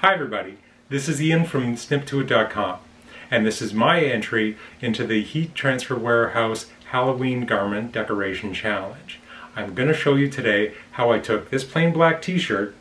Hi everybody, this is Ian from sniptoit.com, and this is my entry into the HTV Halloween Garment Decoration Challenge. I'm going to show you today how I took this plain black t-shirt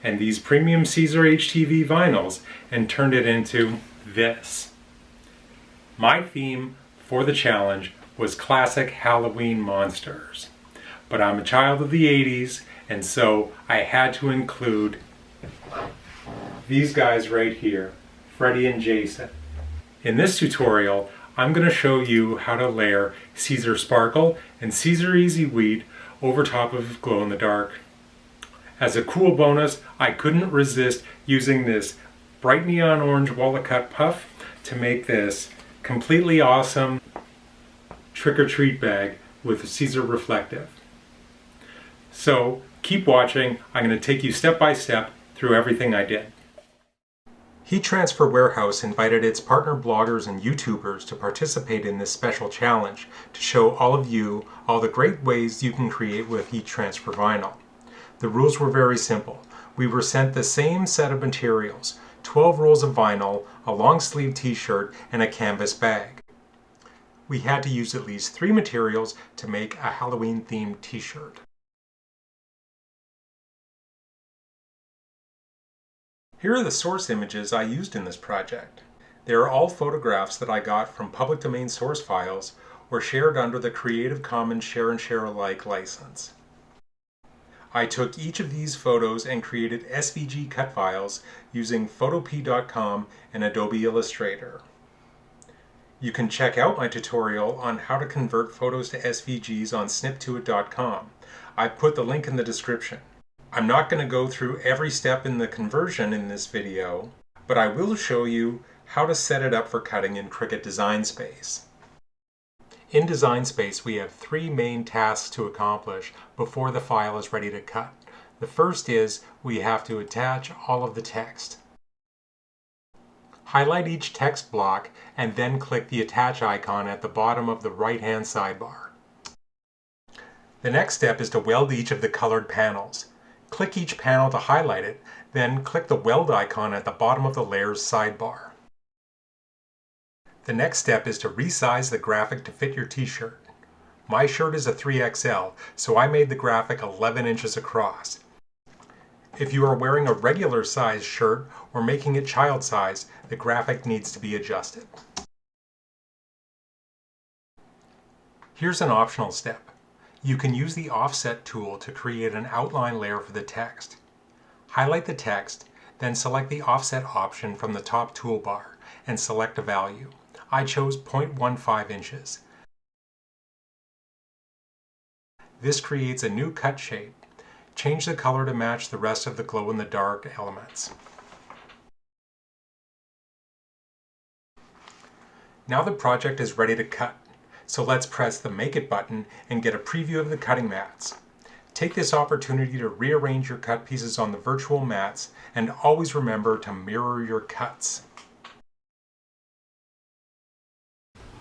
and these premium Siser HTV vinyls and turned it into this. My theme for the challenge was classic Halloween monsters, but I'm a child of the 80s, and so I had to include these guys right here, Freddy and Jason. In this tutorial, I'm going to show you how to layer Siser Sparkle and Siser Easy Weed over top of Glow in the Dark. As a cool bonus, I couldn't resist using this bright neon orange WALAKut puff to make this completely awesome trick-or-treat bag with Siser Reflective. So keep watching. I'm going to take you step by step through everything I did. HeatTransferwarehouse invited its partner bloggers and YouTubers to participate in this special challenge to show all of you all the great ways you can create with heat transfer vinyl. The rules were very simple. We were sent the same set of materials, 12 rolls of vinyl, a long sleeve t-shirt, and a canvas bag. We had to use at least 3 materials to make a Halloween themed t-shirt. Here are the source images I used in this project. They are all photographs that I got from public domain source files or shared under the Creative Commons Share and Share Alike license. I took each of these photos and created SVG cut files using photop.com and Adobe Illustrator. You can check out my tutorial on how to convert photos to SVGs on sniptoit.com. I've put the link in the description. I'm not going to go through every step in the conversion in this video, but I will show you how to set it up for cutting in Cricut Design Space. In Design Space, we have 3 main tasks to accomplish before the file is ready to cut. The first is we have to attach all of the text. Highlight each text block and then click the Attach icon at the bottom of the right-hand sidebar. The next step is to weld each of the colored panels. Click each panel to highlight it, then click the weld icon at the bottom of the layer's sidebar. The next step is to resize the graphic to fit your t-shirt. My shirt is a 3XL, so I made the graphic 11 inches across. If you are wearing a regular size shirt or making it child size, the graphic needs to be adjusted. Here's an optional step. You can use the Offset tool to create an outline layer for the text. Highlight the text, then select the Offset option from the top toolbar and select a value. I chose 0.15 inches. This creates a new cut shape. Change the color to match the rest of the glow-in-the-dark elements. Now the project is ready to cut. So let's press the Make It button and get a preview of the cutting mats. Take this opportunity to rearrange your cut pieces on the virtual mats, and always remember to mirror your cuts.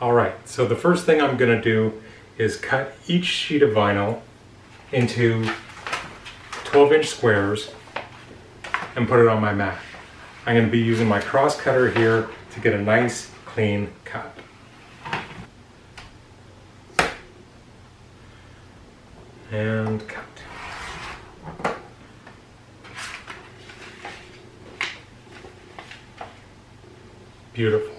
Alright, so the first thing I'm going to do is cut each sheet of vinyl into 12-inch squares and put it on my mat. I'm going to be using my cross cutter here to get a nice clean cut. And cut. Beautiful.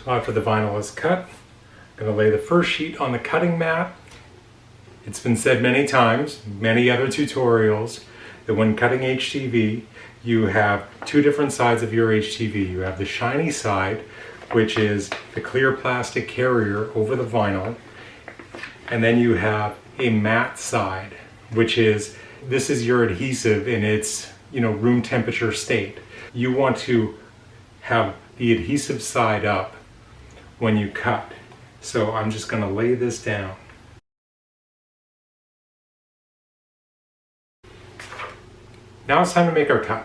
After the vinyl is cut, I'm going to lay the first sheet on the cutting mat. It's been said many times, many other tutorials, that when cutting HTV, you have 2 different sides of your HTV. You have the shiny side, which is the clear plastic carrier over the vinyl, and then you have a matte side, which is, this is your adhesive in its, room temperature state. You want to have the adhesive side up when you cut. So I'm just going to lay this down. Now it's time to make our cut.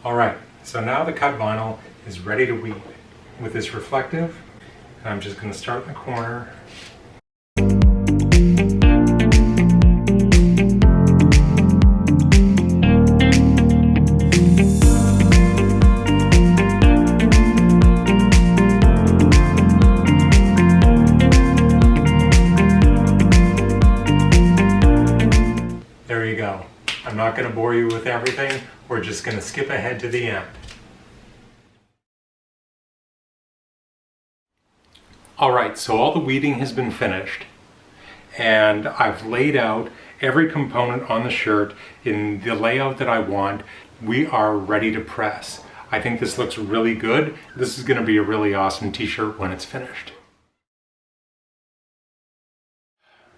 Alright, so now the cut vinyl is ready to weave. With this reflective, I'm just going to start in the corner. There you go. I'm not going to bore you with everything. We're just going to skip ahead to the end. Alright, so all the weeding has been finished, and I've laid out every component on the shirt in the layout that I want. We are ready to press. I think this looks really good. This is going to be a really awesome t-shirt when it's finished.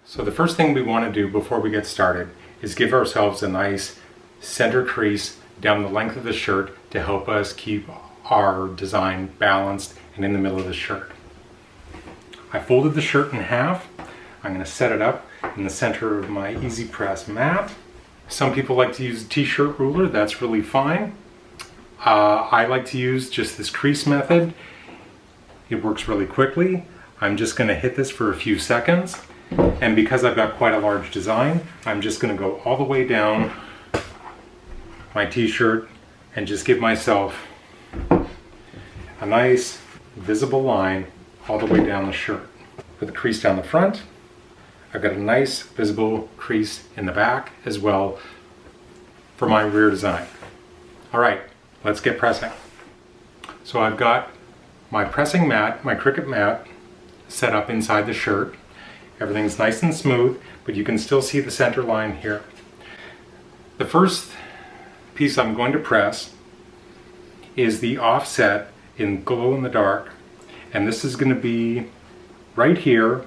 So the first thing we want to do before we get started is give ourselves a nice center crease down the length of the shirt to help us keep our design balanced and in the middle of the shirt. I folded the shirt in half. I'm going to set it up in the center of my Easy Press mat. Some people like to use a t-shirt ruler. That's really fine. I like to use just this crease method. It works really quickly. I'm just going to hit this for a few seconds. And because I've got quite a large design, I'm just going to go all the way down my t-shirt and just give myself a nice visible line all the way down the shirt. With a crease down the front, I've got a nice visible crease in the back as well for my rear design. Alright, let's get pressing. So I've got my pressing mat, my Cricut mat, set up inside the shirt. Everything's nice and smooth, but you can still see the center line here. The first piece I'm going to press is the offset in glow in the dark. And this is going to be right here,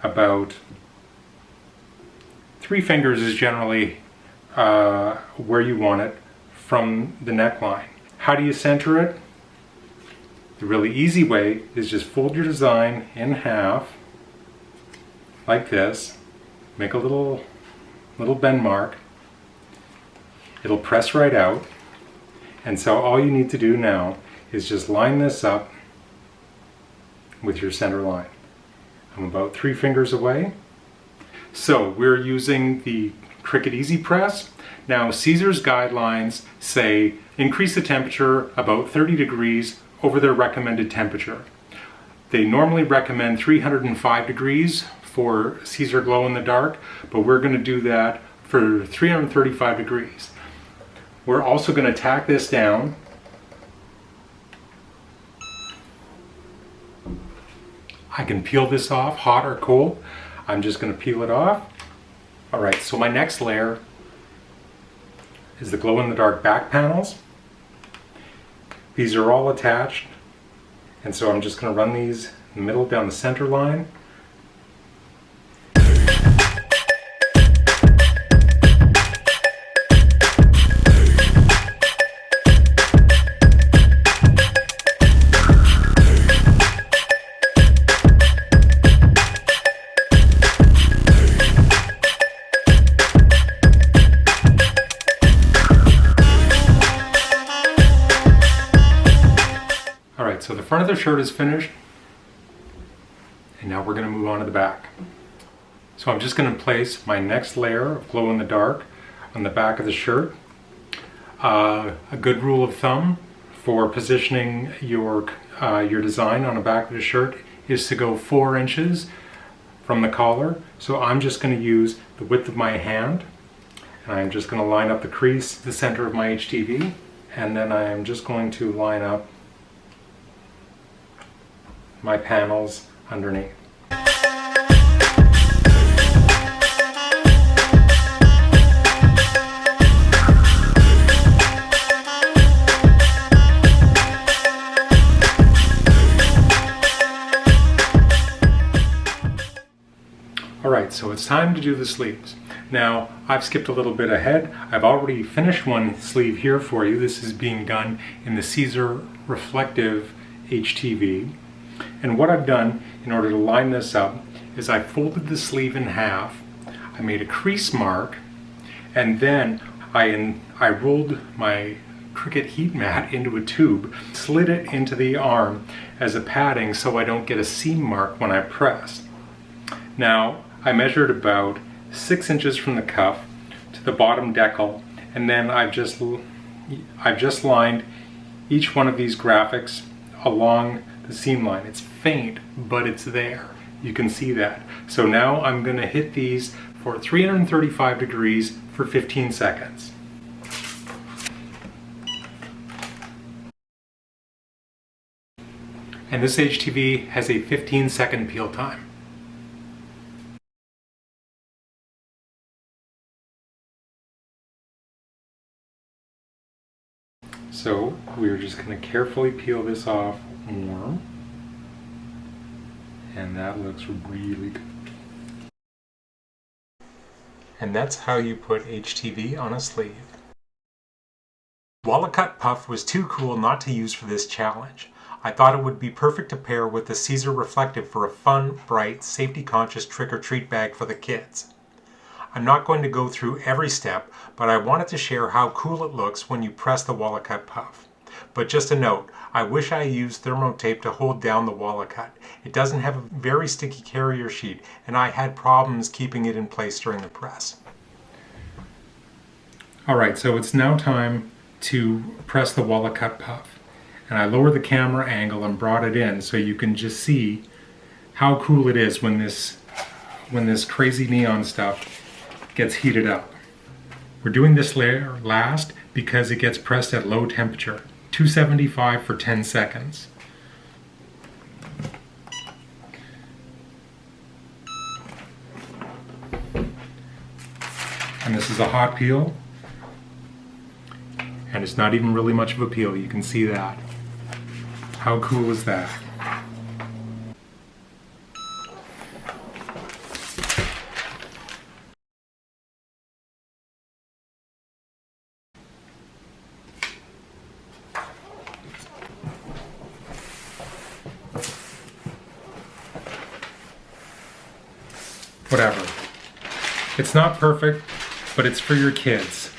about 3 fingers is generally where you want it from the neckline. How do you center it? The really easy way is just fold your design in half, like this. Make a little bend mark. It'll press right out. And so all you need to do now is just line this up with your center line. I'm about 3 fingers away. So we're using the Cricut Easy Press. Now Siser's guidelines say increase the temperature about 30 degrees over their recommended temperature. They normally recommend 305 degrees for Siser Glow in the Dark, but we're going to do that for 335 degrees. We're also going to tack this down. I can peel this off, hot or cold. I'm just going to peel it off. Alright, so my next layer is the glow-in-the-dark back panels. These are all attached, and so I'm just going to run these in the middle down the center line. So the front of the shirt is finished, and now we're going to move on to the back. So I'm just going to place my next layer of glow in the dark on the back of the shirt. A good rule of thumb for positioning your design on the back of the shirt is to go 4 inches from the collar. So I'm just going to use the width of my hand, and I'm just going to line up the crease, the center of my HTV, and then I am just going to line up my panels underneath. to do the sleeves. Now, I've skipped a little bit ahead. I've already finished one sleeve here for you. This is being done in the Siser reflective HTV. And what I've done in order to line this up is I folded the sleeve in half, I made a crease mark, and then I rolled my Cricut heat mat into a tube, slid it into the arm as a padding so I don't get a seam mark when I press. Now, I measured about 6 inches from the cuff to the bottom decal, and then I've just lined each one of these graphics along the seam line. It's faint, but it's there. You can see that. So now I'm going to hit these for 335 degrees for 15 seconds. And this HTV has a 15-second peel time. So we're just going to carefully peel this off more. And that looks really good. And that's how you put HTV on a sleeve. WALAKut puff was too cool not to use for this challenge. I thought it would be perfect to pair with the Siser reflective for a fun, bright, safety-conscious trick-or-treat bag for the kids. I'm not going to go through every step, but I wanted to share how cool it looks when you press the WALAKut puff. But just a note, I wish I used thermo tape to hold down the WALAKut. It doesn't have a very sticky carrier sheet, and I had problems keeping it in place during the press. Alright, so it's now time to press the WALAKut puff. And I lowered the camera angle and brought it in so you can just see how cool it is when this crazy neon stuff gets heated up. We're doing this layer last because it gets pressed at low temperature, 275 for 10 seconds. And this is a hot peel, and it's not even really much of a peel, you can see that. How cool is that? Whatever. It's not perfect, but it's for your kids.